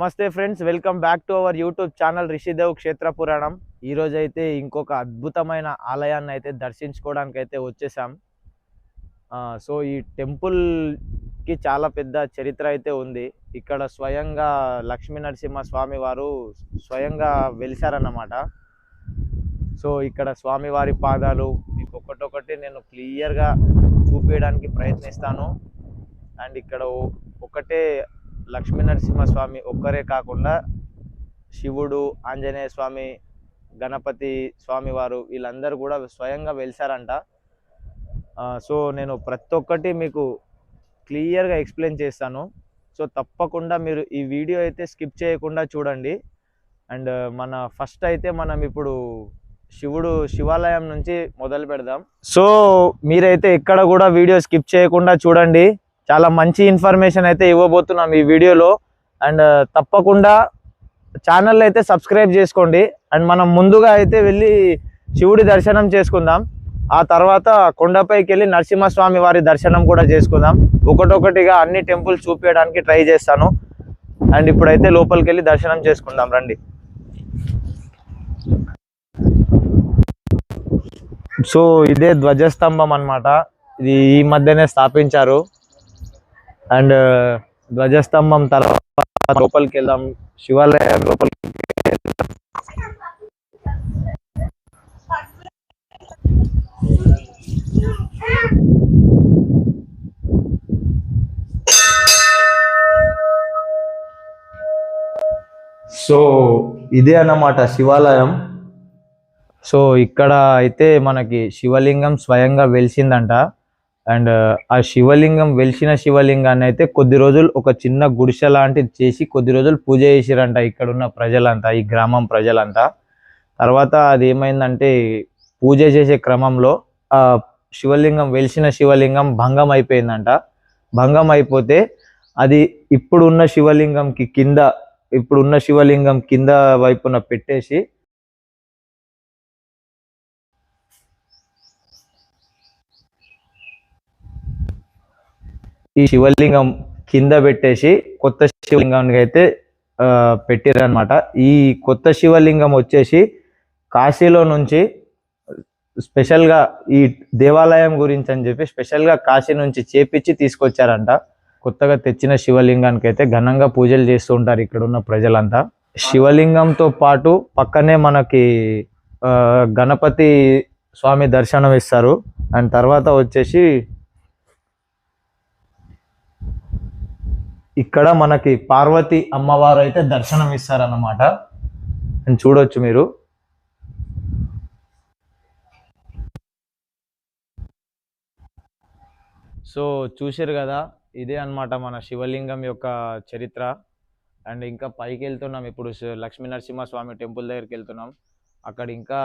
నమస్తే friends, welcome back to our YouTube channel Rishidev Kshetra Puranam. ఈ రోజు అయితే ఇంకొక అద్భుతమైన ఆలయాన్ని అయితే దర్శించుకోవడానికి అయితే వచ్చేసాం. సో ఈ టెంపుల్ కి చాలా పెద్ద చరిత్ర అయితే ఉంది. ఇక్కడ స్వయంగా లక్ష్మీ నరసింహ స్వామి వారు స్వయంగా వెలిసారన్నమాట. సో ఇక్కడ స్వామివారి పాదాలు మీకు ఒక్కొక్కటి నేను క్లియర్గా చూపించడానికి ప్రయత్నిస్తాను. అండ్ ఇక్కడ ఒకటే లక్ష్మీ నరసింహ స్వామి ఒక్కరే కాకుండా శివుడు, ఆంజనేయ స్వామి, గణపతి స్వామి వారు వీళ్ళందరూ కూడా స్వయంగా వెలిసారంట. సో నేను ప్రతి ఒక్కటి మీకు క్లియర్గా ఎక్స్ప్లెయిన్ చేస్తాను. సో తప్పకుండా మీరు ఈ వీడియో అయితే స్కిప్ చేయకుండా చూడండి. అండ్ మన ఫస్ట్ అయితే మనం ఇప్పుడు శివాలయం నుంచి మొదలు పెడదాం. సో మీరైతే ఎక్కడ కూడా వీడియో స్కిప్ చేయకుండా చూడండి. చాలా మంచి ఇన్ఫర్మేషన్ అయితే ఇవ్వబోతున్నాం ఈ వీడియోలో. అండ్ తప్పకుండా ఛానల్ అయితే సబ్స్క్రైబ్ చేసుకోండి. అండ్ మనం ముందుగా అయితే వెళ్ళి శివుడి దర్శనం చేసుకుందాం. ఆ తర్వాత కొండపైకి వెళ్ళి నరసింహస్వామి వారి దర్శనం కూడా చేసుకుందాం. ఒకటొకటిగా అన్ని టెంపుల్స్ చూపించడానికి ట్రై చేస్తాను. అండ్ ఇప్పుడైతే లోపలికి వెళ్ళి దర్శనం చేసుకుందాం రండి. సో ఇదే ధ్వజస్తంభం అన్నమాట. ఇది ఈ మధ్యనే స్థాపించారు. అండ్ ధ్వజస్తంభం తర్వాత లోపలికి వెళ్దాం. శివాలయం లోపలికి సో ఇదే అన్నమాట శివాలయం. సో ఇక్కడ అయితే మనకి శివలింగం స్వయంగా వెలిసిందంట. అండ్ ఆ శివలింగం వెలిసిన శివలింగాన్ని అయితే కొద్ది రోజులు ఒక చిన్న గుడిసె లాంటిది చేసి కొద్ది రోజులు పూజ చేసిరంట ఇక్కడ ఉన్న ప్రజలంతా, ఈ గ్రామం ప్రజలంతా. తర్వాత అది ఏమైందంటే పూజ చేసే క్రమంలో ఆ శివలింగం వెలిసిన శివలింగం భంగం అయిపోయిందంట. భంగం అయిపోతే అది ఇప్పుడున్న శివలింగం కింద వైపున పెట్టేసి ఈ శివలింగం కింద పెట్టేసి కొత్త శివలింగానికి అయితే పెట్టిరనమాట. ఈ కొత్త శివలింగం వచ్చేసి కాశీలో నుంచి స్పెషల్గా ఈ దేవాలయం గురించి అని చెప్పి స్పెషల్గా కాశీ నుంచి చేపించి తీసుకొచ్చారంట. కొత్తగా తెచ్చిన శివలింగానికి అయితే ఘనంగా పూజలు చేస్తూ ఉంటారు ఇక్కడ ఉన్న ప్రజలంతా. శివలింగంతో పాటు పక్కనే మనకి గణపతి స్వామి దర్శనం ఇస్తారు. అండ్ తర్వాత వచ్చేసి ఇక్కడ మనకి పార్వతి అమ్మవారు అయితే దర్శనం ఇస్తారన్నమాట. అండ్ చూడొచ్చు మీరు. సో చూసారు కదా, ఇదే అన్నమాట మన శివలింగం యొక్క చరిత్ర. అండ్ ఇంకా పైకి వెళ్తున్నాం. ఇప్పుడు లక్ష్మీ నరసింహస్వామి టెంపుల్ దగ్గరికి వెళ్తున్నాం. అక్కడ ఇంకా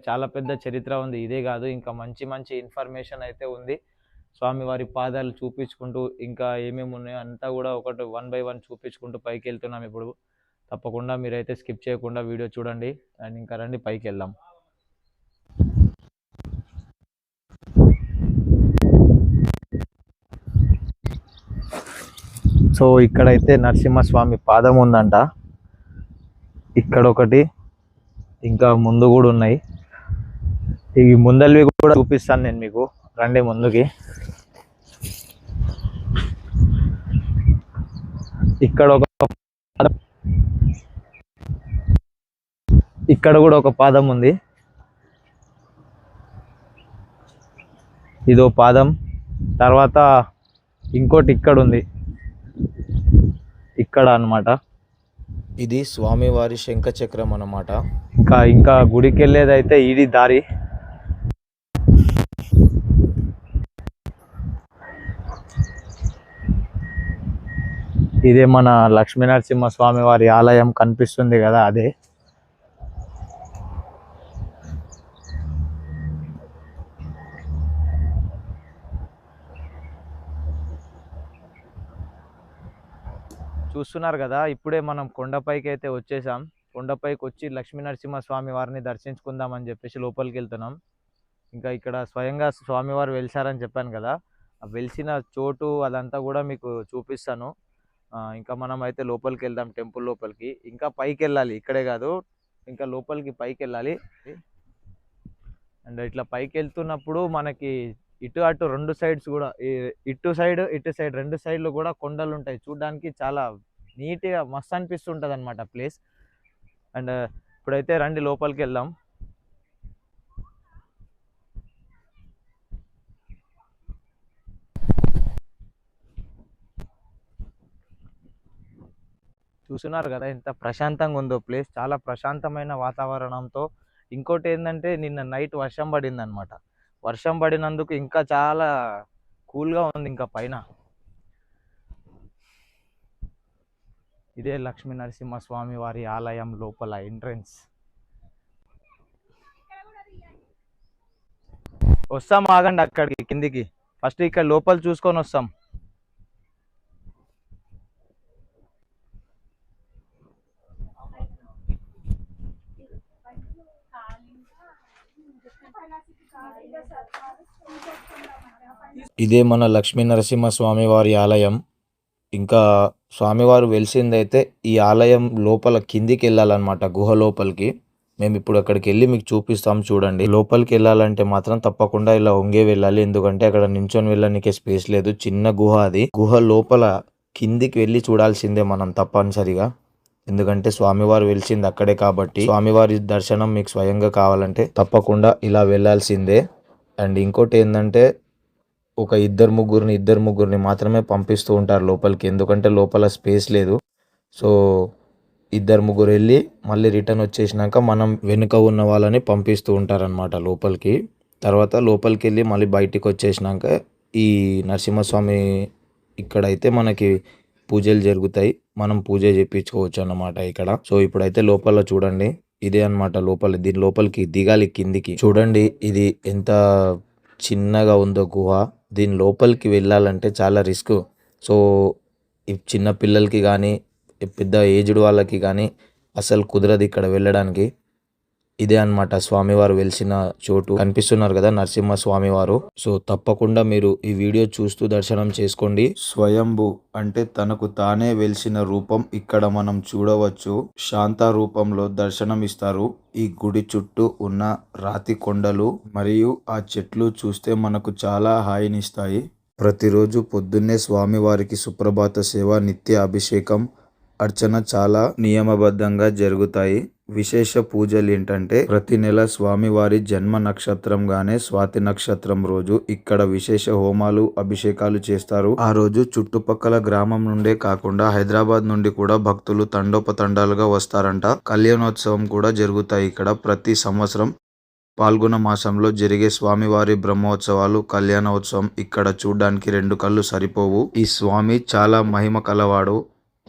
చాలా పెద్ద చరిత్ర ఉంది. ఇదే కాదు, ఇంకా మంచి మంచి ఇన్ఫర్మేషన్ అయితే ఉంది. స్వామివారి పాదాలు చూపించుకుంటూ ఇంకా ఏమేమి ఉన్నాయో అంతా కూడా ఒకటి 1 by 1 చూపించుకుంటూ పైకి వెళ్తున్నాం. ఇప్పుడు తప్పకుండా మీరైతే స్కిప్ చేయకుండా వీడియో చూడండి. అండ్ ఇంకా రండి పైకి వెళ్దాం. సో ఇక్కడైతే నరసింహస్వామి పాదం ఉందంట. ఇక్కడ ఒకటి, ఇంకా ముందు కూడా ఉన్నాయి. ఈ ముందల్వి కూడా చూపిస్తాను నేను మీకు. రండి ముందుకి. ఇక్కడ కూడా ఒక పాదం ఉంది. ఇదో పాదం. తర్వాత ఇంకోటి ఇక్కడ ఉంది, ఇక్కడ అన్నమాట. ఇది స్వామివారి శంఖచక్రం అన్నమాట. ఇంకా గుడికి వెళ్ళేదైతే ఇది దారి. ఇదే మన లక్ష్మీ నరసింహ స్వామి వారి ఆలయం కనిపిస్తుంది కదా, అదే. చూస్తున్నారు కదా, ఇప్పుడే మనం కొండపైకి అయితే వచ్చేసాం. కొండపైకి వచ్చి లక్ష్మీ నరసింహ స్వామి వారిని దర్శించుకుందాం అని చెప్పేసి లోపలికి వెళ్తున్నాం. ఇంకా ఇక్కడ స్వయంగా స్వామివారు వెలిసారని చెప్పాను కదా, ఆ వెలిసిన చోటు అదంతా కూడా మీకు చూపిస్తాను. ఇంకా మనం అయితే లోపలికి వెళ్దాం, టెంపుల్ లోపలికి. ఇంకా పైకి వెళ్ళాలి, ఇక్కడే కాదు ఇంకా లోపలికి పైకి వెళ్ళాలి. అండ్ ఇట్లా పైకి వెళ్తున్నప్పుడు మనకి ఇటు అటు రెండు సైడ్స్ కూడా, ఇటు సైడ్ రెండు సైడ్లు కూడా కొండలు ఉంటాయి. చూడడానికి చాలా నీట్గా మస్తు అనిపిస్తుంటుంది అనమాట ప్లేస్. అండ్ ఇప్పుడైతే రండి లోపలికి వెళ్దాం. చూస్తున్నారు కదా ఎంత ప్రశాంతంగా ఉందో ప్లేస్, చాలా ప్రశాంతమైన వాతావరణంతో. ఇంకోటి ఏంటంటే నిన్న నైట్ వర్షం పడింది అనమాట. వర్షం పడినందుకు ఇంకా చాలా కూల్గా ఉంది. ఇంకా పైన ఇదే లక్ష్మీ నరసింహస్వామి వారి ఆలయం లోపల ఎంట్రన్స్. వస్తాం, ఆగండి అక్కడికి కిందికి, ఫస్ట్ ఇక్కడ లోపల చూసుకొని వస్తాం. ఇదే మన లక్ష్మీ నరసింహస్వామి వారి ఆలయం. ఇంకా స్వామివారు వెలిసిందైతే ఈ ఆలయం లోపల కిందికి వెళ్ళాలన్నమాట, గుహ లోపలికి. మేము ఇప్పుడు అక్కడికి వెళ్ళి మీకు చూపిస్తాం చూడండి. లోపలికి వెళ్ళాలంటే మాత్రం తప్పకుండా ఇలా వంగే వెళ్ళాలి, ఎందుకంటే అక్కడ నించొని వెళ్ళడానికి స్పేస్ లేదు. చిన్న గుహ అది. గుహ లోపల కిందికి వెళ్ళి చూడాల్సిందే మనం తప్పనిసరిగా, ఎందుకంటే స్వామివారు వెలిసింది అక్కడే కాబట్టి. స్వామివారి దర్శనం మీకు స్వయంగా కావాలంటే తప్పకుండా ఇలా వెళ్ళాల్సిందే. అండ్ ఇంకోటి ఏంటంటే ఒక ఇద్దరు ముగ్గురిని మాత్రమే పంపిస్తూ ఉంటారు లోపలికి, ఎందుకంటే లోపల స్పేస్ లేదు. సో ఇద్దరు ముగ్గురు వెళ్ళి మళ్ళీ రిటర్న్ వచ్చేసినాక మనం వెనుక ఉన్న వాళ్ళని పంపిస్తూ ఉంటారనమాట లోపలికి. తర్వాత లోపలికి వెళ్ళి మళ్ళీ బయటికి వచ్చేసినాక ఈ నరసింహస్వామి ఇక్కడైతే మనకి పూజలు జరుగుతాయి, మనం పూజ చేయించుకోవచ్చు అన్నమాట ఇక్కడ. సో ఇప్పుడైతే లోపల చూడండి, ఇదే అన్నమాట లోపల. దీని లోపలికి దిగాలి కిందికి. చూడండి ఇది ఎంత చిన్నగా ఉందో గుహ. దీని లోపలికి వెళ్ళాలంటే చాలా రిస్క్. సో ఈ చిన్న పిల్లలకి కానీ పెద్ద ఏజ్డ్ వాళ్ళకి కానీ అసలు కుదరదు ఇక్కడ వెళ్ళడానికి. ఇదే అన్నమాట స్వామివారు వెలిసిన చోటు. కనిపిస్తున్నారు కదా నరసింహ స్వామివారు. సో తప్పకుండా మీరు ఈ వీడియో చూస్తూ దర్శనం చేసుకోండి. స్వయంభు అంటే తనకు తానే వెలిసిన రూపం ఇక్కడ మనం చూడవచ్చు. శాంత రూపంలో దర్శనం ఇస్తారు. ఈ గుడి చుట్టూ ఉన్న రాతి కొండలు మరియు ఆ చెట్లు చూస్తే మనకు చాలా హాయినిస్తాయి. ప్రతిరోజు పొద్దున్నే స్వామివారికి సుప్రభాత సేవ, నిత్య అభిషేకం, అర్చన చాలా నియమబద్ధంగా జరుగుతాయి. విశేష పూజలు ఏంటంటే ప్రతి నెల స్వామివారి జన్మ నక్షత్రంగానే స్వాతి నక్షత్రం రోజు ఇక్కడ విశేష హోమాలు, అభిషేకాలు చేస్తారు. ఆ రోజు చుట్టుపక్కల గ్రామం నుండే కాకుండా హైదరాబాద్ నుండి కూడా భక్తులు తండోపతండాలుగా వస్తారంట. కళ్యాణోత్సవం కూడా జరుగుతాయి ఇక్కడ ప్రతి సంవత్సరం. పాల్గొన మాసంలో జరిగే స్వామివారి బ్రహ్మోత్సవాలు, కళ్యాణోత్సవం ఇక్కడ చూడ్డానికి రెండు కళ్ళు సరిపోవు. ఈ స్వామి చాలా మహిమ కలవాడు.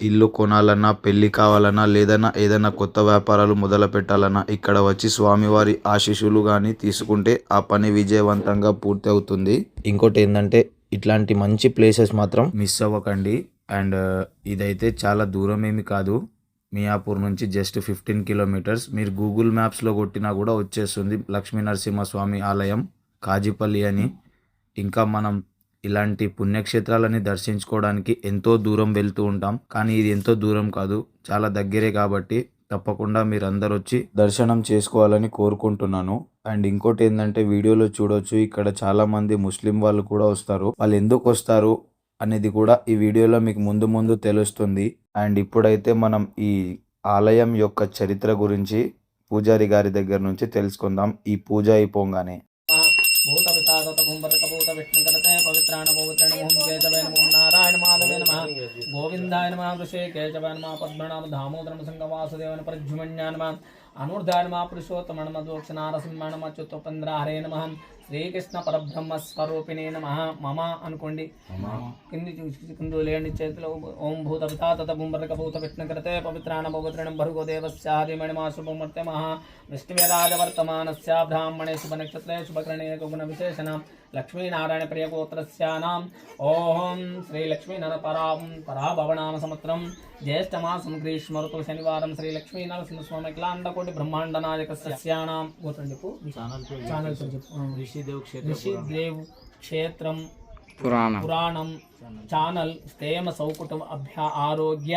ఇల్లు కొనాలన్నా, పెళ్లి కావాలన్నా, ఏదైనా కొత్త వ్యాపారాలు మొదలు పెట్టాలన్నా ఇక్కడ వచ్చి స్వామివారి ఆశీస్సులు కానీ తీసుకుంటే ఆ పని విజయవంతంగా పూర్తి అవుతుంది. ఇంకోటి ఏంటంటే ఇట్లాంటి మంచి ప్లేసెస్ మాత్రం మిస్ అవ్వకండి. అండ్ ఇదైతే చాలా దూరం ఏమి కాదు, మియాపూర్ నుంచి జస్ట్ 15 కిలోమీటర్స్. మీరు గూగుల్ మ్యాప్స్లో కొట్టినా కూడా వచ్చేస్తుంది లక్ష్మీ నరసింహస్వామి ఆలయం కాజిపల్లి అని. ఇంకా మనం ఇలాంటి పుణ్యక్షేత్రాలని దర్శించుకోవడానికి ఎంతో దూరం వెళ్తూ ఉంటాం, కానీ ఇది ఎంతో దూరం కాదు, చాలా దగ్గరే. కాబట్టి తప్పకుండా మీరు అందరు వచ్చి దర్శనం చేసుకోవాలని కోరుకుంటున్నాను. అండ్ ఇంకోటి ఏంటంటే వీడియోలో చూడొచ్చు, ఇక్కడ చాలా మంది ముస్లిం వాళ్ళు కూడా వస్తారు. వాళ్ళు ఎందుకు వస్తారు అనేది కూడా ఈ వీడియోలో మీకు ముందు తెలుస్తుంది. అండ్ ఇప్పుడైతే మనం ఈ ఆలయం యొక్క చరిత్ర గురించి పూజారి గారి దగ్గర నుంచి తెలుసుకుందాం ఈ పూజ అయిపోగానే. గోవిందాయ నమః, వృషేకేశవాయ నమః, పద్మనాభ దామోదరం సంగ వాసుదేవన ప్రద్యుమ్నాయ నమః, అనూర్ధాయ నమః, పురుషోత్తమ నమః, దోక్షనారసింహాయ నమః, చ్యుతోపేంద్ర హరే నమః, శ్రీకృష్ణ పరబ్రహ్మ స్వరూపిణే నమః. మమ అనుకోండి, కింది లేని చేతిలో ఓం భూత పితా తత భూంబరక భూత విష్ణుకృతే పవిత్రాణ పవిత్రణం భర్గో దేవస్యాదిమణిమా శుభమూర్తే మహా విష్ణువేరాజవర్తమానస్య బ్రాహ్మణే శుభ నక్షత్రే శుభకరణే గుణ విశేషణ లక్ష్మీనారాయణ ప్రియగోత్రస్యానాం. ఓం శ్రీ లక్ష్మీనరపరాభవనామ సంవత్సరం జ్యేష్ఠమాసం గ్రీష్మ ఋతు శనివారం శ్రీ లక్ష్మీ నరసింహస్వామి అఖిలాండకోటి బ్రహ్మాండ నాయకస్యానాం. గోత్రం చెప్పు, ఛానల్ చెప్పు. రిషిదేవ్ క్షేత్రం పురాణం ఛానల్ స్థేమ సౌకుటం అభ్య ఆరోగ్య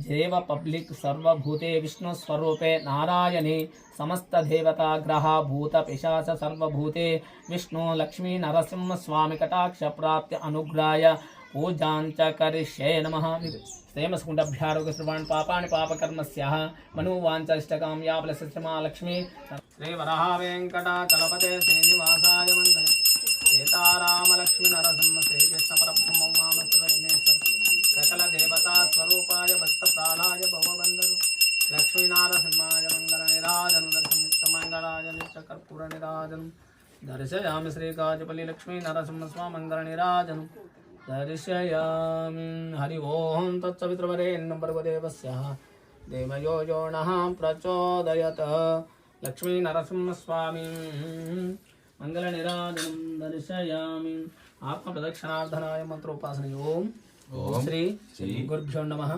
దేవ పబ్లిక్ సర్వభూతే విష్ణు స్వరూపే నారాయణే సమస్త దేవతా గ్రహ భూత పిశాచ సర్వభూతే విష్ణు లక్ష్మీ నరసింహ స్వామి కటాక్ష ప్రాప్తి అనుగ్రాయ పూజాంచ కరిష్యే నమః. స్థేమస్కుండభ్యారోగ్య శ్రవాణ్ పాపాని పాపకర్మస్య మనోవాంఛ ఇష్టకామ్యాఫలస్య లక్ష్మీ శ్రీ వరహ వెంకటాచలపతే శ్రీనివాసాయ మంగళం. సీతారామ లక్ష్మీ నరసింహ శ్రీకృష్ణ పరబ్రహ్మ విఘ్నేశ్వర సకల దేవతా స్వరూపాయ భక్త ప్రాణాయ భవబంధరు లక్ష్మీనారసింహాయ మంగళ నిరాజను దర్శన మంగళాయ నిత్య కర్పూర నిరాజను దర్శయామి శ్రీకాజపల్లి లక్ష్మీ నరసింహ స్వామి మంగళ నిరాజను దర్శయామి. హరి ఓం తత్సవితృవరేణ్యం భర్గదేవస్య దేవయో యో నః ప్రచోదయత్. లక్ష్మీ నరసింహ స్వామి మంగళ నిరాజనం దర్శయామి. ఆత్మ ప్రదక్షిణార్థనాయ మంత్రోపాసన. ఓం శ్రీ గురుభ్యో నమః.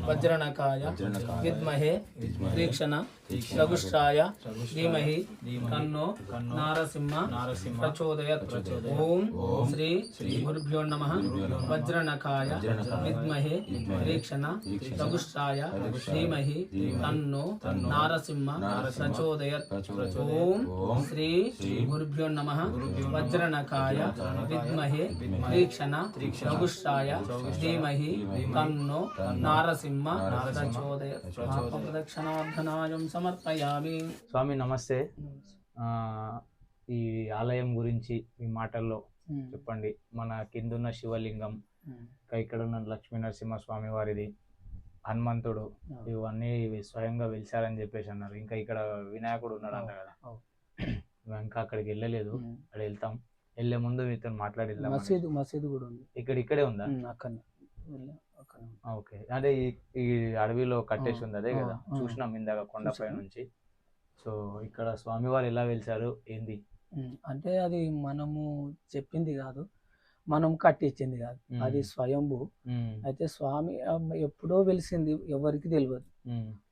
వజ్రనకాయ విద్మహే తీక్షణ లఘుష్టాయ ధీమహి తన్నో నారసింహ ప్రచోదయత్. ఓం శ్రీ గురుభ్యో నమః. వజ్రనకాయ విద్మహే తీక్షణ లఘుష్టాయ ధీమహి తన్నో నారసింహ ప్రచోదయత్. ఓం శ్రీ గురుభ్యో నమః. వజ్రనకాయ విద్మహే తీక్షణ లఘుష్టాయ ధీమహి తన్నో నారసింహ ప్రచోదయత్. ప్రదక్షిణార్థనాయం సమర్పయామి. స్వామి నమస్తే. ఈ ఆలయం గురించి మీ మాటల్లో చెప్పండి. మన కిందున్న శివలింగం, ఇక్కడ ఉన్న లక్ష్మీ నరసింహ స్వామి వారిది, హనుమంతుడు, ఇవన్నీ స్వయంగా వెలిసారని చెప్పేసి అన్నారు. ఇంకా ఇక్కడ వినాయకుడు ఉన్నాడు అంట కదా, ఇంకా అక్కడికి వెళ్ళలేదు. అక్కడ వెళ్తాం. వెళ్ళే ముందు మీతో మాట్లాడి మసీదు కూడా ఉంది ఇక్కడే ఉందా? అక్కడనే. ఓకే. అంటే ఈ అడవిలో కట్టేసి ఉంది అదే కదా, చూసినాం ఇందాక కొండపై నుంచి. సో ఇక్కడ స్వామివారు ఎలా వెలిసారు ఏంది అంటే అది మనము చెప్పింది కాదు, మనం కట్టించింది కాదు, అది స్వయంభూ. అయితే స్వామి ఎప్పుడో వెలిసింది, ఎవరికి తెలియదు.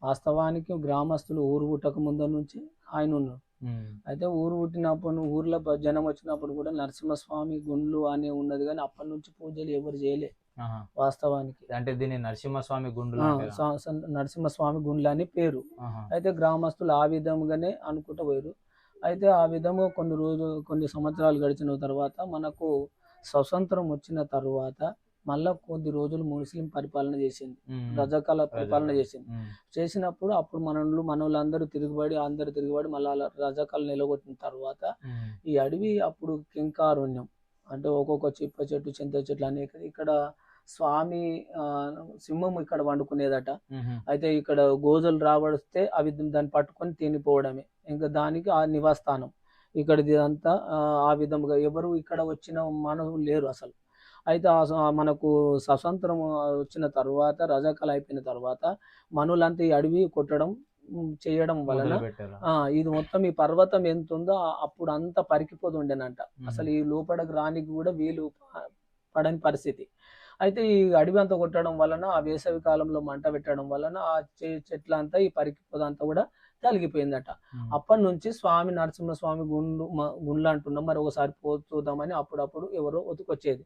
వాస్తవానికి గ్రామస్తులు ఊరు పుట్టక ముందర నుంచి ఆయన ఉన్నారు. అయితే ఊరు పుట్టినప్పుడు ఊర్లో జనం వచ్చినప్పుడు కూడా నరసింహస్వామి గుండ్లు అనే ఉన్నది, కానీ అప్పటి నుంచి పూజలు ఎవరు చేయలే వాస్తవానికి. అంటే దీన్ని నరసింహస్వామి గుండ్లు, నరసింహస్వామి గుండ్లు అని పేరు. అయితే గ్రామస్తులు ఆ విధంగానే అనుకుంటూ పోయారు. అయితే ఆ విధంగా కొన్ని సంవత్సరాలు గడిచిన తర్వాత మనకు స్వతంత్రం వచ్చిన తర్వాత మళ్ళా కొద్ది రోజులు ముస్లిం పరిపాలన చేసింది, రజాకాల పరిపాలన చేసినప్పుడు అప్పుడు మనోళ్ళందరూ తిరుగుబడి మళ్ళీ రజాకాలు నిలగొట్టిన తర్వాత ఈ అడవి అప్పుడు కింకారణ్యం, అంటే ఒక్కొక్క చిప్ప చెట్టు చింత చెట్లు అనేక. ఇక్కడ స్వామి సింహం ఇక్కడ వండుకునేదట. అయితే ఇక్కడ గోజులు రాబడిస్తే అవి దాన్ని పట్టుకొని తినిపోవడమే, ఇంకా దానికి ఆ నివాసస్థానం ఇక్కడిది అంతా. ఆ విధంగా ఎవరు ఇక్కడ వచ్చిన మనవు లేరు అసలు. అయితే మనకు స్వతంత్రం వచ్చిన తర్వాత, రజాకాలం అయిపోయిన తర్వాత మనులంతా ఈ అడవి కొట్టడం చేయడం వలన ఇది మొత్తం ఈ పర్వతం ఎంత ఉందో అప్పుడు అంతా పరికిపోతుండేనంట. అసలు ఈ లోపలికి రానికి కూడా వీలు పడని పరిస్థితి. అయితే ఈ అడవి అంతా కొట్టడం వలన, ఆ వేసవి కాలంలో మంట పెట్టడం వలన ఆ చెట్లంతా ఈ పరికిపోదంతా కూడా తలిగిపోయిందట. అప్పటి నుంచి స్వామి నరసింహస్వామి గుండ్లు అంటున్నాం, మరి ఒకసారి చూద్దామని అప్పుడప్పుడు ఎవరో ఒతుకొచ్చేది.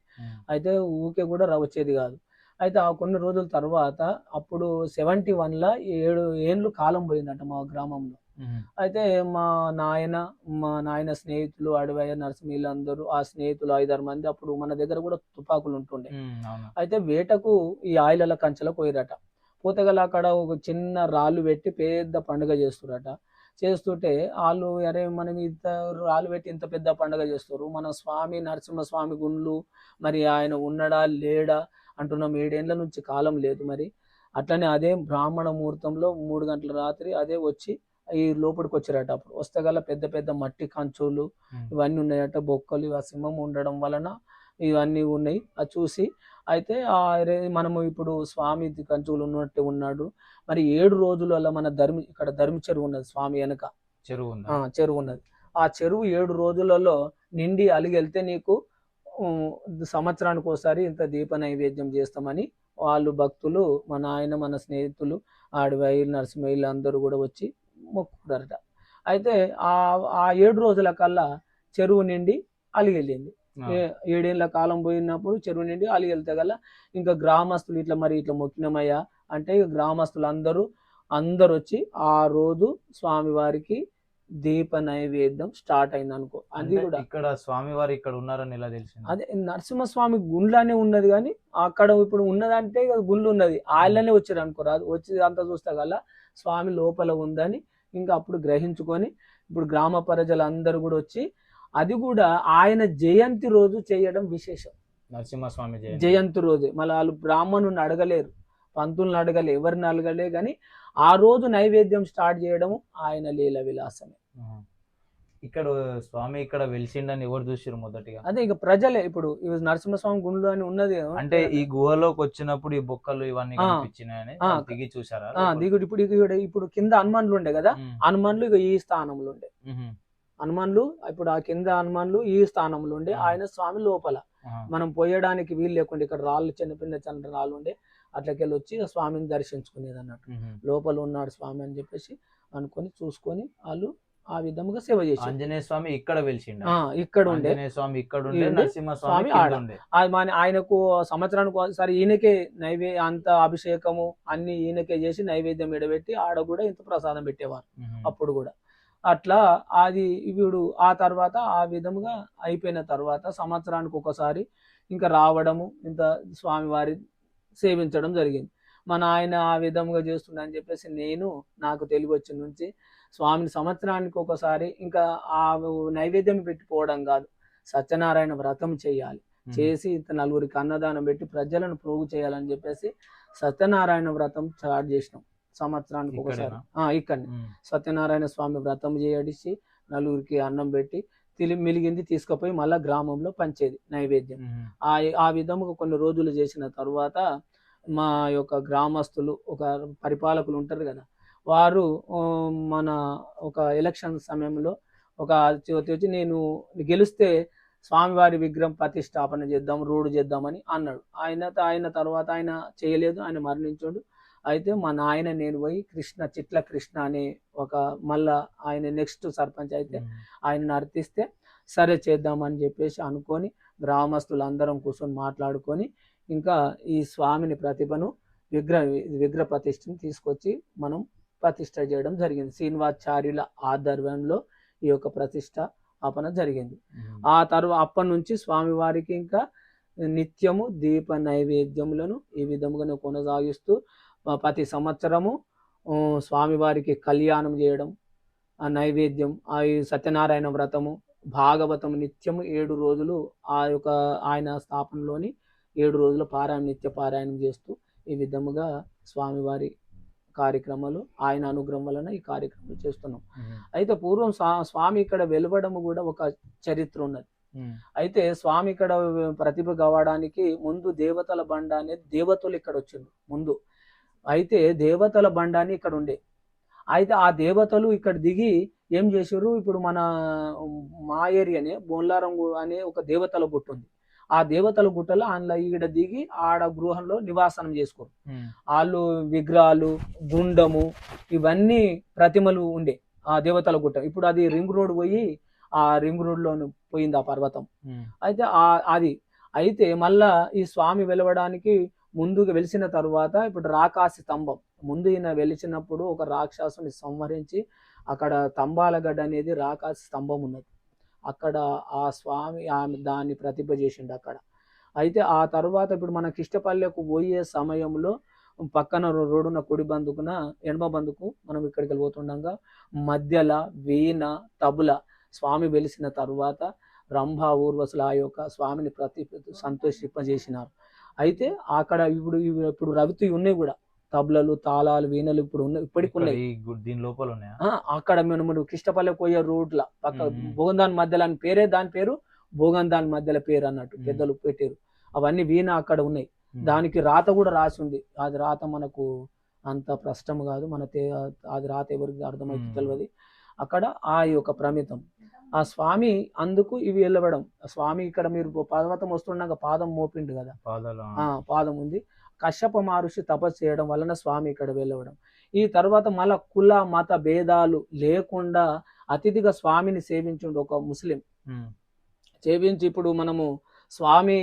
అయితే ఊకే కూడా వచ్చేది కాదు. అయితే ఆ కొన్ని రోజుల తర్వాత అప్పుడు 71లో 7 ఏళ్ళు కాలం పోయిందట మా గ్రామంలో. అయితే మా నాయన స్నేహితులు అడవయ్య నరసింహ వీళ్ళందరూ, ఆ స్నేహితులు 5-6 మంది, అప్పుడు మన దగ్గర కూడా తుపాకులు ఉంటుండే. అయితే వేటకు ఈ ఆయిల కంచెలకు పోయిరట. పూతగల అక్కడ ఒక చిన్న రాళ్ళు పెట్టి పెద్ద పండుగ చేస్తురట. చేస్తుంటే వాళ్ళు, అరే మనం ఇంత రాళ్ళు పెట్టి ఇంత పెద్ద పండుగ చేస్తారు, మన స్వామి నరసింహస్వామి గుండ్లు మరి ఆయన ఉన్నడా లేడా అంటున్నాం. 7 ఏళ్ల నుంచి కాలం లేదు. మరి అట్లనే అదే బ్రాహ్మణ ముహూర్తంలో 3 గంటల రాత్రి అదే వచ్చి ఈ లోపలికి వచ్చారట. అప్పుడు వస్తే గల పెద్ద పెద్ద మట్టి కంచులు ఇవన్నీ ఉన్నాయట, బొక్కలు. ఆ సింహం ఉండడం వలన ఇవన్నీ ఉన్నాయి. అది చూసి అయితే మనము ఇప్పుడు స్వామి కంచులు ఉన్నట్టు ఉన్నాడు. మరి 7 రోజులలో మన ఇక్కడ ధర్మి చెరువు ఉన్నది, స్వామి వెనక చెరువు ఉన్నది. ఆ చెరువు 7 రోజులలో నిండి అలిగెళ్తే నీకు సంవత్సరానికి ఒకసారి ఇంత దీప నైవేద్యం చేస్తామని వాళ్ళు భక్తులు, మన స్నేహితులు ఆడవాయి నరసింహయ్యలు అందరూ కూడా వచ్చి మొక్కుతారట. అయితే ఆ 7 రోజుల కల్లా చెరువు నిండి అలిగెళ్ళింది. 7 ఏళ్ల కాలం పోయినప్పుడు చెరువు నిండి వాళ్ళు వెళ్తే గల ఇంకా గ్రామస్తులు ఇట్లా మరి ఇట్లా మొక్కినమయ్యా అంటే ఇక గ్రామస్తులు అందరూ వచ్చి ఆ రోజు స్వామివారికి దీప నైవేద్యం స్టార్ట్ అయింది అనుకో. అది కూడా ఇక్కడ స్వామివారు ఇక్కడ ఉన్నారని ఎలా తెలిసింది? అదే నరసింహస్వామి గుండ్లానే ఉన్నది, కానీ అక్కడ ఇప్పుడు ఉన్నదంటే ఇక గుండ్లు ఉన్నది ఆయననే వచ్చారు అనుకోరాదు. వచ్చి అంతా చూస్తే గల స్వామి లోపల ఉందని ఇంకా అప్పుడు గ్రహించుకొని ఇప్పుడు గ్రామ ప్రజలందరూ కూడా వచ్చి అది కూడా ఆయన జయంతి రోజు చేయడం విశేషం. నరసింహస్వామి జయంతి రోజే మళ్ళీ వాళ్ళు బ్రాహ్మణుని అడగలేరు, పంతులను అడగలే, ఎవరిని అడగలే, కానీ ఆ రోజు నైవేద్యం స్టార్ట్ చేయడం ఆయన లీల విలాసమే. ఇక్కడ స్వామి ఇక్కడ వెలిసిండని ఎవరు చూసారు మొదటిగా? అదే ఇక ప్రజలే. ఇప్పుడు నరసింహస్వామి గుండ్లు అని ఉన్నది అంటే ఈ గుహలోకి వచ్చినప్పుడు ఈ బొక్కలు ఇవన్నీ కనిపించినాయని దిగి చూసారా? దిగుడు ఇప్పుడు కింద హనుమాన్లు ఉండే కదా, హనుమాన్లు ఇక ఈ స్థానంలో ఉండే హనుమాన్లు. ఇప్పుడు ఆ కింద హనుమాన్లు ఈ స్థానంలో ఉండే, ఆయన స్వామి లోపల మనం పోయడానికి వీలు లేకుండా ఇక్కడ రాళ్ళు చిన్న రాళ్ళు ఉండే, అట్లకెళ్ళి వచ్చి స్వామిని దర్శించుకునేది అన్నట్టు. లోపల ఉన్నాడు స్వామి అని చెప్పేసి అనుకొని చూసుకొని వాళ్ళు ఆ విధముగా సేవ చేసి. ఆంజనేయ స్వామి ఇక్కడ వెలిసిండు, ఇక్కడ ఉండే స్వామి ఇక్కడ ఉండే, నరసింహస్వామి ఆయనకు సంవత్సరానికి ఒకసారి ఈయనకే అంత అభిషేకము అన్ని ఈయనకే చేసి నైవేద్యం ఎడబెట్టి ఆడ కూడా ఇంత ప్రసాదం పెట్టేవారు అప్పుడు కూడా. అట్లా అది వీడు ఆ తర్వాత ఆ విధముగా అయిపోయిన తర్వాత సంవత్సరానికి ఒకసారి ఇంకా రావడము, ఇంత స్వామివారి సేవించడం జరిగింది. మన ఆయన ఆ విధముగా చేస్తుండని చెప్పేసి నాకు తెలివి వచ్చిన నుంచి స్వామిని సంవత్సరానికి ఒకసారి ఇంకా ఆ నైవేద్యం పెట్టిపోవడం కాదు, సత్యనారాయణ వ్రతం చేయాలి, చేసి నలుగురికి అన్నదానం పెట్టి ప్రజలను ప్రోగు చేయాలని చెప్పేసి సత్యనారాయణ వ్రతం స్టార్ట్ చేసినాం. సంవత్సరానికి ఒకసారి ఇక్కడనే సత్యనారాయణ స్వామి వ్రతం చేసి నలుగురికి అన్నం పెట్టి మిలిగింది తీసుకుపోయి మళ్ళా గ్రామంలో పంచేది నైవేద్యం. ఆ విధముగా కొన్ని రోజులు చేసిన తర్వాత మా యొక్క గ్రామస్తులు ఒక పరిపాలకులు ఉంటారు కదా, వారు మన ఒక ఎలక్షన్ సమయంలో ఒక వచ్చి నేను గెలిస్తే స్వామివారి విగ్రహం ప్రతిష్టాపన చేద్దాం, రోడ్డు చేద్దామని అన్నాడు. ఆయన తర్వాత ఆయన చేయలేదు, ఆయన మరణించాడు. అయితే మా నాయన నేను పోయి చిట్ల కృష్ణ అనే ఒక మళ్ళా ఆయన నెక్స్ట్ సర్పంచ్ అయితే ఆయనను అర్థిస్తే సరే చేద్దామని చెప్పేసి అనుకొని గ్రామస్తులు అందరం కూర్చొని మాట్లాడుకొని ఇంకా ఈ స్వామిని ప్రతిభను విగ్రహ ప్రతిష్టను తీసుకొచ్చి మనం ప్రతిష్ట చేయడం జరిగింది. శ్రీనివాచార్యుల ఆధ్వర్యంలో ఈ యొక్క ప్రతిష్టాపన జరిగింది. ఆ తర్వాత అప్పటి నుంచి స్వామివారికి ఇంకా నిత్యము దీప నైవేద్యములను ఈ విధముగానే కొనసాగిస్తూ ప్రతి సంవత్సరము స్వామివారికి కళ్యాణం చేయడం, ఆ నైవేద్యం, ఆ సత్యనారాయణ వ్రతము, భాగవతం నిత్యము 7 రోజులు ఆ యొక్క ఆయన స్థాపనలోని 7 రోజుల నిత్య పారాయణం చేస్తూ ఈ విధముగా స్వామివారి కార్యక్రమాలు ఆయన అనుగ్రహం వలన ఈ కార్యక్రమాలు చేస్తున్నాం. అయితే పూర్వం స్వామి ఇక్కడ వెలువడము కూడా ఒక చరిత్ర ఉన్నది. అయితే స్వామి ఇక్కడ ప్రతిభ కావడానికి ముందు దేవతల బండ అనేది దేవతలు ఇక్కడ వచ్చిండు ముందు. అయితే దేవతల బండ అని ఇక్కడ ఉండే. అయితే ఆ దేవతలు ఇక్కడ దిగి ఏం చేశారు, ఇప్పుడు మా ఏరియానే బోన్లారం అనే ఒక దేవతల గుట్ట ఉంది. ఆ దేవతల గుట్టలో అందులో ఈడ దిగి ఆడ గృహంలో నివాసనం చేసుకోరు. వాళ్ళు విగ్రహాలు, గుండము, ఇవన్నీ ప్రతిమలు ఉండే ఆ దేవతల గుట్ట. ఇప్పుడు అది రింగ్ రోడ్ పోయి ఆ రింగ్ రోడ్ లో పోయింది ఆ పర్వతం. అయితే అయితే మళ్ళా ఈ స్వామి వెలవడానికి ముందుకు వెలిసిన తర్వాత ఇప్పుడు రాకాసి స్తంభం ముందు ఈయన వెలిచినప్పుడు ఒక రాక్షసుని సంహరించి అక్కడ తంబాలగడ్డ అనేది రాకాసి స్తంభం ఉన్నది. అక్కడ ఆ స్వామి దాన్ని ప్రతిభ చేసిండు అక్కడ. అయితే ఆ తర్వాత ఇప్పుడు మన కిష్టపల్లెకు పోయే సమయంలో పక్కన రోడ్డున కుడి బందుకున ఎడమ బందుకు మనం ఇక్కడికి వెళ్ళిపోతుండగా మధ్యల వీణ తబుల స్వామి వెలిసిన తర్వాత రంభ ఊర్వశులు ఆ యొక్క స్వామిని సంతోషింపజేసినారు. అయితే అక్కడ ఇప్పుడు రవితు ఉన్నాయి కూడా, తబలలు, తాళాలు, వీణలు ఇప్పుడు ఉన్నాయి, ఇప్పటికి ఉన్నాయి. దీని లోపల ఉన్నాయా? అక్కడ మనం కిష్టపల్లె పోయే రోడ్ల పక్క భోగందాన్ మధ్యలో అని పేరే, దాని పేరు భోగందాన్ మధ్యలో పేరు అన్నట్టు పెద్దలు పెట్టారు. అవన్నీ వీణ అక్కడ ఉన్నాయి. దానికి రాత కూడా రాసి ఉంది. అది రాత మనకు అంత ప్రష్టం కాదు, అది రాత ఎవరికి అర్థమైతే తెలియదు. అక్కడ ఆ యొక్క ప్రమితం ఆ స్వామి అందుకు ఇవి వెళ్ళబడం. స్వామి ఇక్కడ మీరు పర్వతం వస్తుండగా పాదం మోపిండు కదా, పాదం ఉంది. కశ్యప మహర్షి తపస్సు చేయడం వలన స్వామి ఇక్కడ వెళ్ళవడం. ఈ తర్వాత మళ్ళా కుల మత భేదాలు లేకుండా అతిథిగా స్వామిని సేవించుండు ఒక ముస్లిం. సేవించి ఇప్పుడు మనము స్వామి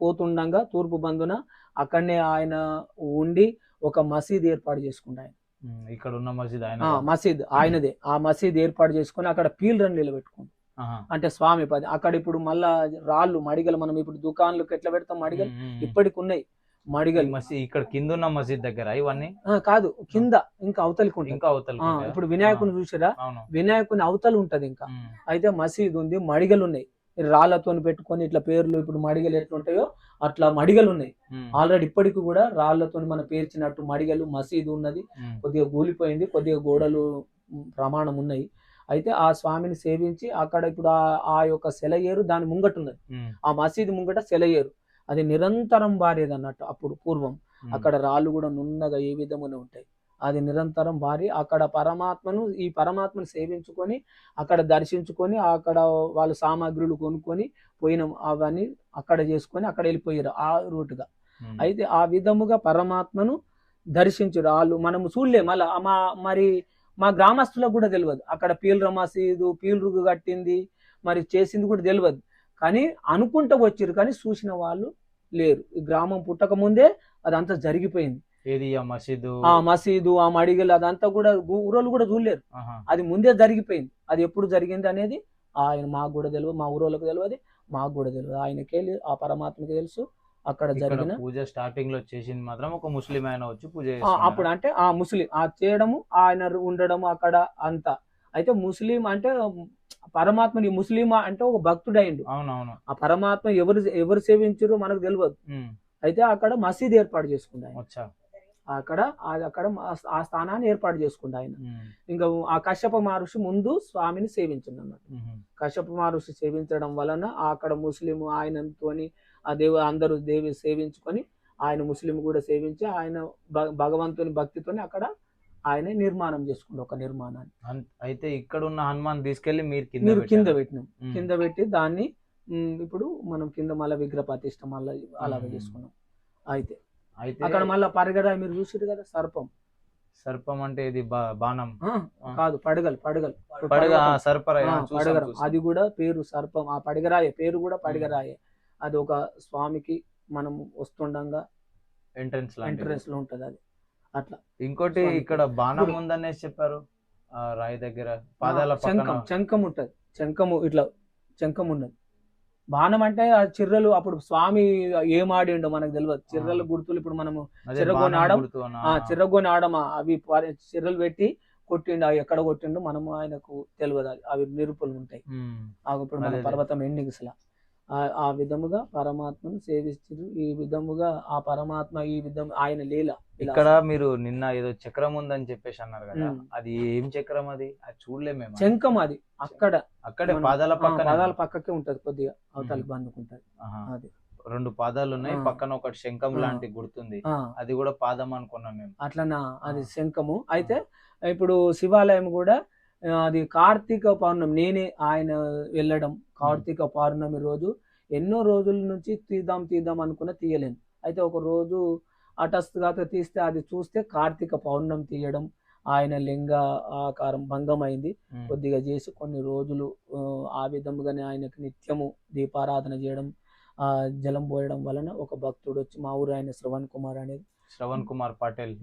పోతుండగా తూర్పు బంధున అక్కడనే ఆయన ఉండి ఒక మసీద్ ఏర్పాటు చేసుకుంటారు. ఇక్కడ ఉన్న మసీద్ మసీద్ ఆయనదే. ఆ మసీద్ ఏర్పాటు చేసుకుని అక్కడ పీలరని నిలబెట్టుకుంటాం. అంటే స్వామి పది అక్కడ ఇప్పుడు మళ్ళా రాళ్ళు మడిగలు, మనం ఇప్పుడు దుకాణాలకు ఎట్లా పెడతాం మడిగలు, ఇప్పటికి ఉన్నాయి మడిగలు. ఇక్కడ కింద ఉన్న మసీద్ దగ్గర ఇవన్నీ కాదు, కింద ఇంకా అవతలికి ఉంటుంది. ఇంకా అవతల ఇప్పుడు వినాయకుని చూసారా, వినాయకుని అవతలు ఉంటది ఇంకా. అయితే మసీద్ ఉంది, మడిగలు ఉన్నాయి, రాళ్లతో పెట్టుకొని ఇట్లా పేర్లు ఇప్పుడు మడిగలు ఎట్లుంటాయో అట్లా మడిగలు ఉన్నాయి ఆల్రెడీ. ఇప్పటికి కూడా రాళ్లతో మన పేర్చినట్టు మడిగలు, మసీదు ఉన్నది. కొద్దిగా కూలిపోయింది, కొద్దిగా గోడలు ప్రమాణం ఉన్నాయి. అయితే ఆ స్వామిని సేవించి అక్కడ ఇప్పుడు ఆ యొక్క సెలయేరు దాని ముంగటున్నది. ఆ మసీదు ముంగట సెలయేరు, అది నిరంతరం బారేది అన్నట్టు. అప్పుడు పూర్వం అక్కడ రాళ్ళు కూడా నున్నగా ఏ విధమునే ఉంటాయి. అది నిరంతరం బారి అక్కడ ఈ పరమాత్మను సేవించుకొని అక్కడ దర్శించుకొని అక్కడ వాళ్ళు సామాగ్రులు కొనుక్కొని పోయిన అవన్నీ అక్కడ చేసుకొని అక్కడ వెళ్ళిపోయారు ఆ రూటుగా. అయితే ఆ విధముగా పరమాత్మను దర్శించారు వాళ్ళు. మనము చూడలే మళ్ళీ మరి మా గ్రామస్తులకు కూడా తెలియదు అక్కడ పీలర మసీదు పీలరుగు కట్టింది మరి చేసింది కూడా తెలియదు. కానీ అనుకుంటూ వచ్చారు, కానీ చూసిన వాళ్ళు లేరు. ఈ గ్రామం పుట్టక ముందే అదంతా జరిగిపోయింది. మసీదు ఆ మడిగలు అదంతా కూడా ఊరోళ్ళు కూడా చూడలేరు, అది ముందే జరిగిపోయింది. అది ఎప్పుడు జరిగింది అనేది ఆయన మాకు కూడా తెలియదు, మా ఊరోళ్ళకు తెలియదు, మాకు కూడా తెలియదు. ఆయనకే ఆ పరమాత్మకి తెలుసు. అక్కడ జరిగిన పూజ స్టార్టింగ్ లో చేసింది మాత్రం ఒక ముస్లిం ఆయన వచ్చి పూజ అప్పుడు అంటే ఆ ముస్లిం చేయడము ఆయన ఉండడము అక్కడ అంతా. అయితే ముస్లిం అంటే పరమాత్మని ముస్లిం అంటే ఒక భక్తుడు అయిండు. అవునవును. ఆ పరమాత్మ ఎవరు సేవించారో మనకు తెలియదు. అయితే అక్కడ మసీద్ ఏర్పాటు చేసుకుంటారు. అక్కడ ఆ స్థానాన్ని ఏర్పాటు చేసుకుంటా ఆయన. ఇంకా ఆ కశ్యప మహర్షి ముందు స్వామిని సేవించింది అన్నట్టు. కశ్యప మహర్షి సేవించడం వలన అక్కడ ముస్లిం ఆయనతోని అందరూ దేవి సేవించుకొని ఆయన ముస్లిం కూడా సేవించి ఆయన భగవంతుని భక్తితోని అక్కడ ఆయన నిర్మాణం చేసుకుంటారు ఒక నిర్మాణాన్ని. అయితే ఇక్కడ ఉన్న హనుమాన్ తీసుకెళ్లి మీరు కింద పెట్టినాం. కింద పెట్టి దాన్ని ఇప్పుడు మనం కింద మళ్ళీ విగ్రహ ప్రతిష్ఠ మళ్ళీ అలాగే చేసుకున్నాం. అయితే అక్కడ మళ్ళీ పరిగరాయి మీరు చూసారు కదా, సర్పం అంటే ఇది బాణం కాదు, పడగలు పడగరం, అది కూడా పేరు సర్పం. ఆ పడగరాయే పేరు కూడా పడగరాయే. అది ఒక స్వామికి మనం వస్తుండగా ఎంట్రన్స్ లో ఉంటది అది అట్లా. ఇంకోటి ఇక్కడ బాణం ఉందనేసి చెప్పారు రాయి దగ్గర, పాదాల శంఖం ఉంటది. శంఖము ఇట్లా శంఖం ఉన్నది. బాణం అంటే ఆ చిర్రలు అప్పుడు స్వామి ఏం ఆడిండో మనకు తెలియదు. చిర్రల గుర్తులు ఇప్పుడు మనము చిర్రగోని ఆడమా అవి చిర్రలు పెట్టి కొట్టిండు, అవి ఎక్కడ కొట్టిండు మనము ఆయనకు తెలియదు. అవి నిరుపులు ఉంటాయి ఇప్పుడు మన పర్వతం ఎండింగ్స్లా. ఆ విధముగా పరమాత్మను సేవిస్తారు. ఈ విధముగా ఆ పరమాత్మ ఈ విధం ఆయన లీల. ఇక్కడ మీరు నిన్న ఏదో చక్రం ఉందని చెప్పేసి అన్నారు కదా, అది ఏం చక్రం? అది చూడలేము మేము. శంఖం అది అక్కడే పాదాల పక్కకే ఉంటది, కొద్దిగా అవతలకి బందుకుంటది. అది 2 పాదాలు ఉన్నాయి, పక్కన ఒకటి శంఖం లాంటి గుర్తుంది, అది కూడా పాదం అనుకున్నాం మేము. అట్లనా, అది శంఖము. అయితే ఇప్పుడు శివాలయం కూడా అది కార్తీక పౌర్ణమి నేనే ఆయన వెళ్ళడం. కార్తీక పౌర్ణమి రోజు ఎన్నో రోజుల నుంచి తీద్దాం అనుకున్న తీయలేను. అయితే ఒక రోజు హఠాత్తుగా తీస్తే అది చూస్తే కార్తీక పౌర్ణమి తీయడం, ఆయన లింగ ఆకారం భంగం అయింది. కొద్దిగా చేసి కొన్ని రోజులు ఆ విధముగానే ఆయనకు నిత్యము దీపారాధన చేయడం, జలం పోయడం వలన ఒక భక్తుడు వచ్చి, మా ఊరు ఆయన శ్రవణ్ కుమార్ పటేల్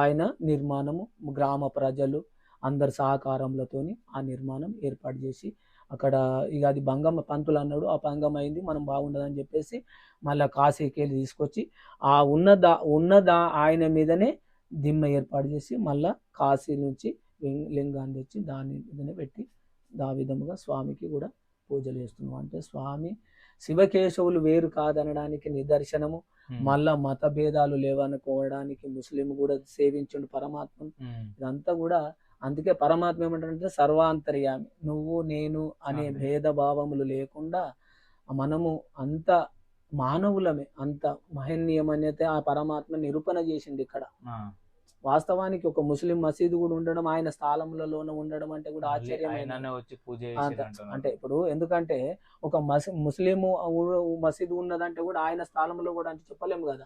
ఆయన నిర్మాణము గ్రామ ప్రజలు అందరి సహకారంలతోని ఆ నిర్మాణం ఏర్పాటు చేసి అక్కడ ఇక అది భంగం పంతులు అన్నాడు, ఆ భంగం అయింది మనం బాగుండదని చెప్పేసి మళ్ళీ కాశీకి వెళ్ళి తీసుకొచ్చి ఆ ఉన్నదా ఆయన మీదనే దిమ్మ ఏర్పాటు చేసి మళ్ళా కాశీ నుంచి లింగాన్ని తెచ్చి దాని మీదనే పెట్టి ఆ విధముగా స్వామికి కూడా పూజలు చేస్తున్నాం. అంటే స్వామి శివకేశవులు వేరు కాదనడానికి నిదర్శనము. మళ్ళా మత భేదాలు లేవనుకోవడానికి ముస్లిం కూడా సేవించండు పరమాత్మ. ఇదంతా కూడా అందుకే పరమాత్మ ఏమంటారంటే సర్వాంతర్యామి, నువ్వు నేను అనే భేదభావములు లేకుండా మనము అంత మానవులమే, అంత మహనీయమైనతే ఆ పరమాత్మ నిరూపణ చేసింది ఇక్కడ. వాస్తవానికి ఒక ముస్లిం మసీదు కూడా ఉండడం, ఆయన స్థానంలోనే ఉండడం అంటే కూడా ఆశ్చర్యమైన. అంటే ఇప్పుడు ఎందుకంటే ఒక ముస్లిం మసీదు ఉన్నదంటే కూడా ఆయన స్థానంలో కూడా అంటే చెప్పలేము కదా.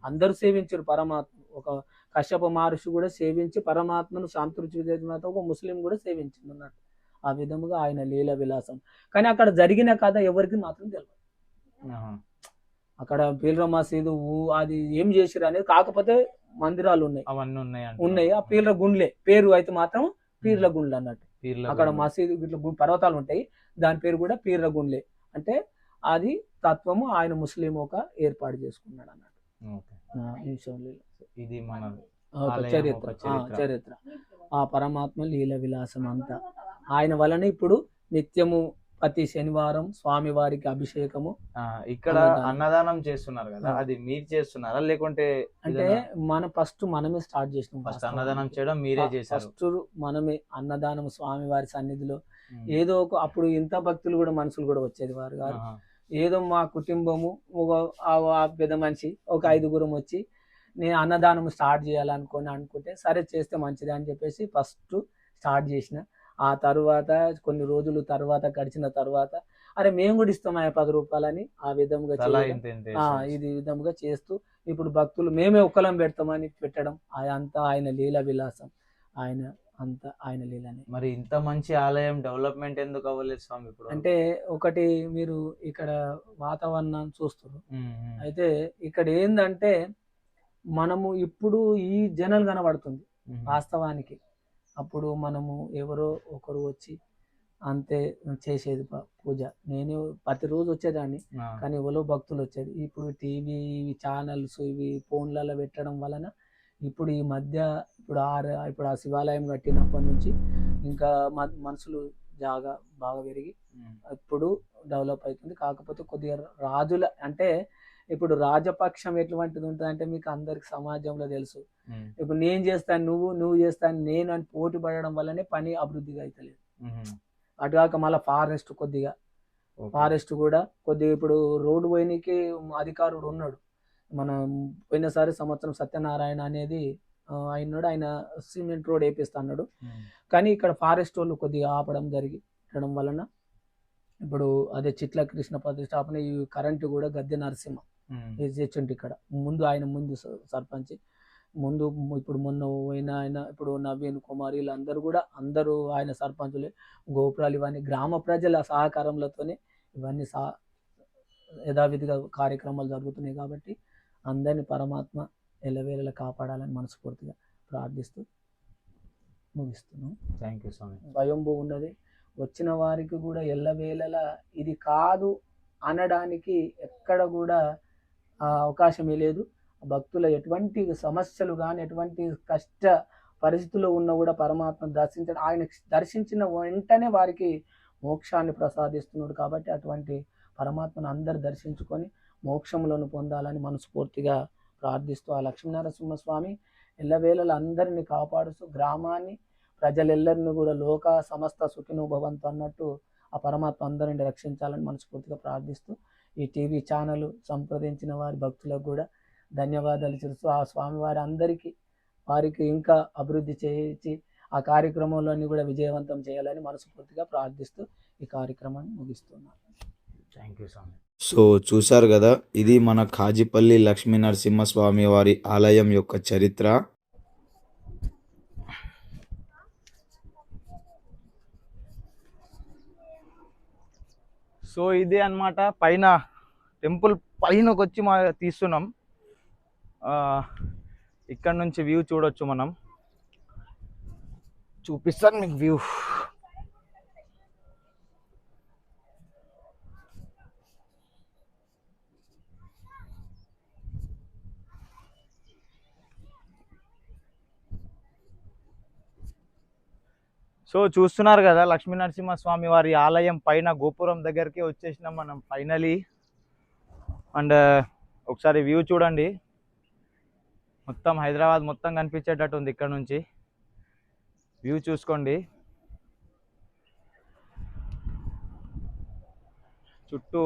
అందరూ సేవించారు పరమాత్మ. ఒక కశ్యప మహర్షి కూడా సేవించి పరమాత్మను సంతృప్తి చేసిన ఒక ముస్లిం కూడా సేవించింది అన్నట్టు. ఆ విధముగా ఆయన లీల విలాసం. కానీ అక్కడ జరిగిన కథ ఎవరికి మాత్రం తెలియదు. అక్కడ పీర్ల మసీదు అది ఏం చేసిరు అనేది, కాకపోతే మందిరాలు ఉన్నాయి, అవన్నీ ఉన్నాయి. ఆ పీర్ల గుండ్లే పేరు అయితే మాత్రం పీర్ల గుండ్లు అన్నట్టు. అక్కడ మసీదు ఇట్లా పర్వతాలు ఉంటాయి, దాని పేరు కూడా పీర్ల గుండ్లే. అంటే అది తత్వము ఆయన ముస్లిం ఒక ఏర్పాటు చేసుకున్నాడు అన్నట్టు. ఇది మన చరిత్ర ఆ పరమాత్మ లీల విలాసం అంతా ఆయన వలన ఇప్పుడు నిత్యము ప్రతి శనివారం స్వామి వారికి అభిషేకము. ఇక్కడ అన్నదానం చేస్తున్నారు కదా, అది మీరు చేస్తున్నారా లేకుంటే? అంటే ఫస్ట్ మనమే స్టార్ట్ చేసినాం. ఫస్ట్ అన్నదానం చేయడం మీరే చేశారు. ఫస్ట్ మనమే అన్నదానం స్వామి వారి సన్నిధిలో ఏదో ఒక, అప్పుడు ఇంత భక్తులు కూడా మనుషులు కూడా వచ్చేది వారు గారు. ఏదో మా కుటుంబము ఒక పెద్ద మనిషి ఒక 5గురం వచ్చి నేను అన్నదానం స్టార్ట్ అనుకుంటే సరే చేస్తే మంచిది అని చెప్పేసి ఫస్ట్ స్టార్ట్ చేసిన. ఆ తర్వాత కొన్ని రోజులు తర్వాత గడిచిన తర్వాత అరే మేము కూడా ఇస్తాం 10 రూపాయలని ఆ విధంగా ఇది విధంగా చేస్తూ ఇప్పుడు భక్తులు మేమే ఒక్కలం పెడతామని పెట్టడం, అంతా ఆయన లీల విలాసం. ఆయన లీలని. మరి ఇంత మంచి ఆలయం డెవలప్మెంట్ ఎందుకు అవ్వలేదు స్వామి ఇప్పుడు? అంటే ఒకటి మీరు ఇక్కడ వాతావరణం చూస్తారు, అయితే ఇక్కడ ఏందంటే మనము ఇప్పుడు ఈ జనలు కనబడుతుంది వాస్తవానికి. అప్పుడు మనము ఎవరో ఒకరు వచ్చి అంతే చేసేది పూజ. నేను ప్రతిరోజు వచ్చేదాన్ని, కానీ ఎవరో భక్తులు వచ్చేది. ఇప్పుడు టీవీ ఛానల్స్ ఇవి ఫోన్లలో పెట్టడం వలన ఇప్పుడు ఈ మధ్య ఇప్పుడు ఆ శివాలయం కట్టినప్పటి నుంచి ఇంకా మనుషులు బాగా పెరిగి ఇప్పుడు డెవలప్ అవుతుంది. కాకపోతే కొద్దిగా రాజుల అంటే ఇప్పుడు రాజపక్షం ఎటువంటిది ఉంటుంది అంటే మీకు అందరికి సమాజంలో తెలుసు. ఇప్పుడు నేను చేస్తాను నువ్వు చేస్తాను నేను అని పోటీ పడడం వల్లనే పని అభివృద్ధిగా అవుతలేదు. అటుగాక మళ్ళీ ఫారెస్ట్ కూడా కొద్దిగా ఇప్పుడు రోడ్డు పోయినకి అధికారుడు ఉన్నాడు. మన పోయినసారి సంవత్సరం సత్యనారాయణ అనేది అయినాడు, ఆయన సిమెంట్ రోడ్ వేపిస్తా అన్నాడు. కానీ ఇక్కడ ఫారెస్ట్ వాళ్ళు కొద్దిగా ఆపడం జరగడం వలన ఇప్పుడు అదే చిట్ల కృష్ణ ప్రతిష్టాపన, ఈ కరెంటు కూడా గద్దె నరసింహ చేస్తుంటే ఇక్కడ ముందు సర్పంచ్ ఇప్పుడు మొన్న ఆయన ఇప్పుడు నవీన్ కుమార్ వీళ్ళందరూ కూడా అందరూ ఆయన సర్పంచులే. గోపురాలు ఇవన్నీ గ్రామ ప్రజల సహకారంలోనే ఇవన్నీ యథావిధిగా కార్యక్రమాలు జరుగుతున్నాయి. కాబట్టి అందరినీ పరమాత్మ ఎల్లవేళలా కాపాడాలని మనస్ఫూర్తిగా ప్రార్థిస్తూ ముగిస్తున్నాం. థ్యాంక్ యూ స్వామి. భయంబు ఉన్నది, వచ్చిన వారికి కూడా ఎల్లవేళలా ఇది కాదు అనడానికి ఎక్కడ కూడా అవకాశమే లేదు. భక్తుల ఎటువంటి సమస్యలు కానీ ఎటువంటి కష్ట పరిస్థితుల్లో ఉన్నా కూడా పరమాత్మ ఆయన దర్శించిన వెంటనే వారికి మోక్షాన్ని ప్రసాదిస్తున్నాడు. కాబట్టి అటువంటి పరమాత్మను అందరు దర్శించుకొని మోక్షములను పొందాలని మనస్ఫూర్తిగా ప్రార్థిస్తూ ఆ లక్ష్మీనరసింహస్వామి ఎల్లవేళలా అందరినీ కాపాడుతూ గ్రామాన్ని ప్రజలెల్లరిని కూడా లోక సమస్త సుఖినో భవంతు అన్నట్టు ఆ పరమాత్మ అందరిని రక్షించాలని మనస్ఫూర్తిగా ప్రార్థిస్తూ ఈ టీవీ ఛానల్ సంప్రదించిన వారి భక్తులకు కూడా ధన్యవాదాలు తెలుస్తూ ఆ స్వామివారి వారికి ఇంకా అభివృద్ధి చేయించి ఆ కార్యక్రమంలోని కూడా విజయవంతం చేయాలని మనస్ఫూర్తిగా ప్రార్థిస్తూ ఈ కార్యక్రమాన్ని ముగిస్తున్నాను. Thank you Swamy. సో చూశారు కదా, ఇది మన కాజిపల్లి లక్ష్మీ నరసింహస్వామి వారి ఆలయం యొక్క చరిత్ర. సో ఇదే అన్నమాట, పైన టెంపుల్ పైనకి వచ్చి తీస్తున్నాం. ఇక్కడ నుంచి వ్యూ చూడొచ్చు, మనం చూపిస్తాను మీకు వ్యూ. సో చూస్తున్నారు కదా, లక్ష్మీ నరసింహస్వామి వారి ఆలయం పైన గోపురం దగ్గరికి వచ్చేసినాం మనం ఫైనలీ. అండ్ ఒకసారి వ్యూ చూడండి, మొత్తం హైదరాబాద్ మొత్తం కనిపించేటట్టు ఉంది ఇక్కడ నుంచి. వ్యూ చూసుకోండి, చుట్టూ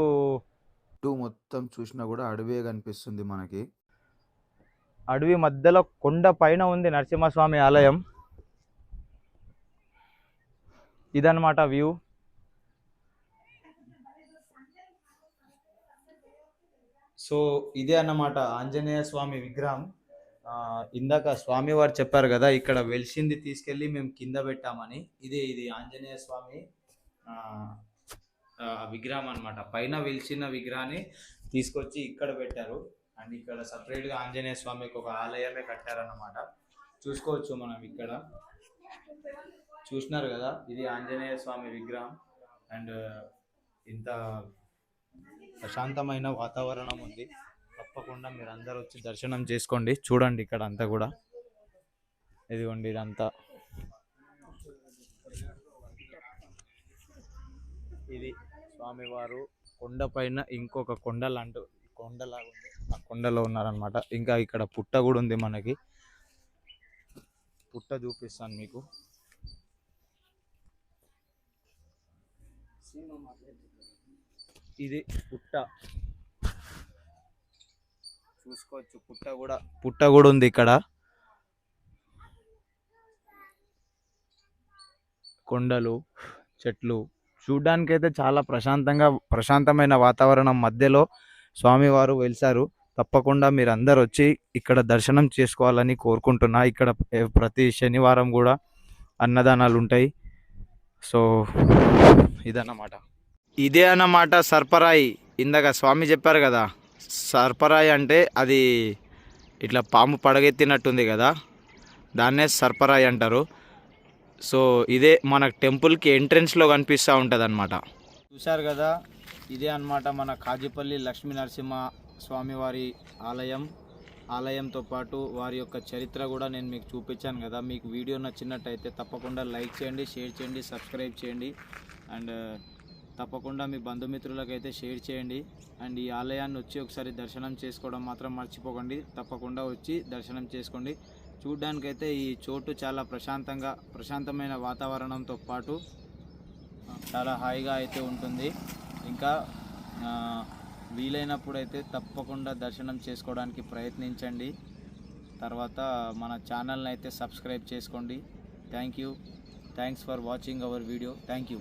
మొత్తం చూసినా కూడా అడవే కనిపిస్తుంది మనకి. అడవి మధ్యలో కొండ పైన ఉంది నరసింహస్వామి ఆలయం. ఇదన్నమాట వ్యూ. సో ఇదే అన్నమాట ఆంజనేయ స్వామి విగ్రహం. ఇందాక స్వామివారు చెప్పారు కదా, ఇక్కడ వెలిసింది తీసుకెళ్ళి మేము కింద పెట్టామని. ఇది ఆంజనేయ స్వామి విగ్రహం అనమాట. పైన వెలిసిన విగ్రహాన్ని తీసుకొచ్చి ఇక్కడ పెట్టారు. అండ్ ఇక్కడ సపరేట్గా ఆంజనేయ స్వామికి ఒక ఆలయమే కట్టారన్నమాట. చూసుకోవచ్చు మనం ఇక్కడ. చూసినారు కదా, ఇది ఆంజనేయ స్వామి విగ్రహం. అండ్ ఇంత ప్రశాంతమైన వాతావరణం ఉంది. తప్పకుండా మీరు అందరూ వచ్చి దర్శనం చేసుకోండి. చూడండి ఇక్కడ అంతా కూడా, ఇదిగోండి ఇదంతా. ఇది స్వామివారు కొండపైన ఇంకొక కొండలాగా ఉంది, ఆ కొండలో ఉన్నారనమాట. ఇంకా ఇక్కడ పుట్ట కూడా ఉంది మనకి. పుట్ట చూపిస్తాను మీకు. ఇది పుట్ట చూసుకోవచ్చు. పుట్ట కూడా ఉంది ఇక్కడ. కొండలు, చెట్లు చూడ్డానికైతే చాలా ప్రశాంతమైన వాతావరణం మధ్యలో స్వామివారు వెలిసారు. తప్పకుండా మీరు అందరు వచ్చి ఇక్కడ దర్శనం చేసుకోవాలని కోరుకుంటున్నా. ఇక్కడ ప్రతి శనివారం కూడా అన్నదానాలు ఉంటాయి. సో ఇదే అన్నమాట సర్పరాయి. ఇందాక స్వామి చెప్పారు కదా, సర్పరాయి అంటే అది ఇట్లా పాము పడగెత్తినట్టుంది కదా, దాన్నే సర్పరాయి అంటారు. సో ఇదే మన టెంపుల్కి ఎంట్రెన్స్లో కనిపిస్తూ ఉంటుంది అనమాట. చూశారు కదా, ఇదే అన్నమాట మన కాజీపల్లి లక్ష్మీ నరసింహ స్వామివారి ఆలయంతో పాటు వారి యొక్క చరిత్ర కూడా నేను మీకు చూపించాను కదా. మీకు వీడియో నచ్చినట్టయితే తప్పకుండా లైక్ చేయండి, షేర్ చేయండి, సబ్స్క్రైబ్ చేయండి. అండ్ తప్పకుండా మీ బంధుమిత్రులకైతే షేర్ చేయండి. అండ్ ఈ ఆలయాన్ని వచ్చి ఒకసారి దర్శనం చేసుకోవడం మాత్రం మర్చిపోకండి. తప్పకుండా వచ్చి దర్శనం చేసుకోండి. చూడ్డానికైతే ఈ చోటు చాలా ప్రశాంతమైన వాతావరణంతో పాటు చాలా హాయిగా అయితే ఉంటుంది. ఇంకా వీలైనప్పుడు అయితే తప్పకుండా దర్శనం చేసుకోవడానికి ప్రయత్నించండి. తర్వాత మన ఛానల్ని అయితే సబ్స్క్రైబ్ చేసుకోండి. Thanks for watching our video. Thank you.